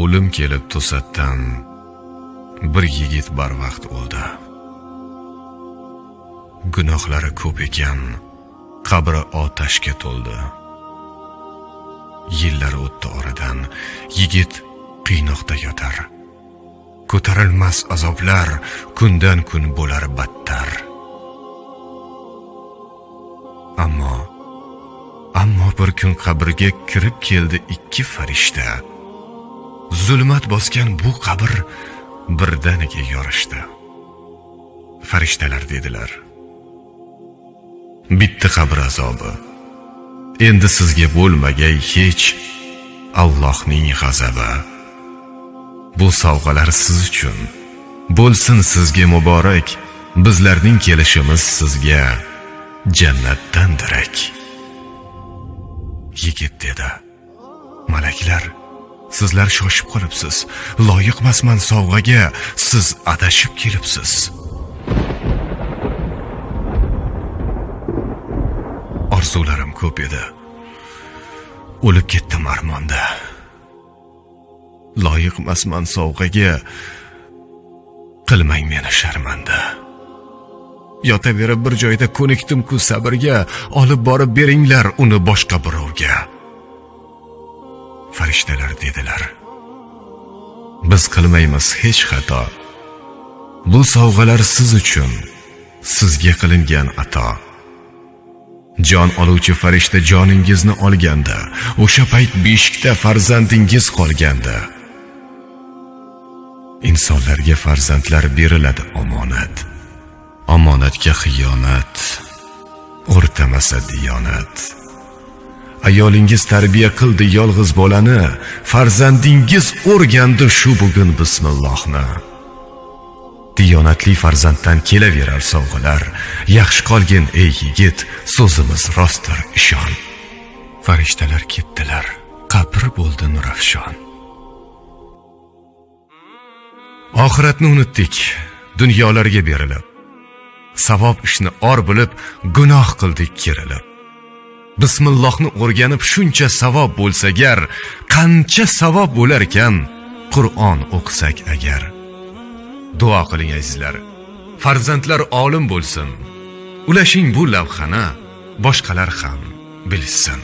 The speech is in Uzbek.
O'lim kelib to'satdan bir yigit barvaqt o'ldi. Gunohlari ko'p ekan, qabri otashga to'ldi. Yillar o'tdi oradan, yigit qiynoqda yotar. Ko'tarilmas azoblar kundan kun bo'lar battar. Ammo bir kun qabrga kirib keldi ikki farishta. Zulmat bosgan bu qabr birdaniga yorishdi. Farishtalar dedilar: bitta qabr azobi. Endi sizga bo'lmagay hech Allohning g'azabi. Bu sovg'alar siz uchun bo'lsin sizga muborak. Bizlarning kelishimiz sizga jannatdan darak. Yigit dedi: malaklar, sizlar shoshib qolibsiz. Loyiqmasman sovg'aga, siz adashib kelibsiz. Orzularim ko'p edi. O'lib ketdim armonda. Loyiqmasman sovg'aga, qilmang meni sharmanda. Yotaverib bir joyda ko'nikdim-ku sabrga, olib borib beringlar uni boshqa birovga. Farishtalar dedilar: biz qilmaymiz hech xato. Bu sovg'alar siz uchun, sizga qilingan ato. Jon oluvchi farishta joningizni olganda, o'sha payt beshikda farzandingiz qolganda. Insonlarga farzandlar beriladi omonat. Omonatga xiyonat, o'rtamasa diyonat. Ayolingiz tarbiya qildi yolg'iz bolani, farzandingiz o'rgandi shu bugun bismillohni. Diyonatli farzanddan kelaverar sovg'alar. Yaxshi qolgin ey yigit, so'zimiz rostdir ishon. Farishtalar ketdilar, qabr bo'ldi nurafshon. Oxiratni unutdik, dunyolarga berilib. Savob ishni or bilib, gunoh qildik kerilib. Bismillohni o'rganib shuncha savob bo'lsa gar, qancha savob bo'lar ekan Qur'on o'qisak agar. Duo qiling azizlar, farzandlar olim bo'lsin. Ulashing bu lavhani, boshqalar ham bilsin.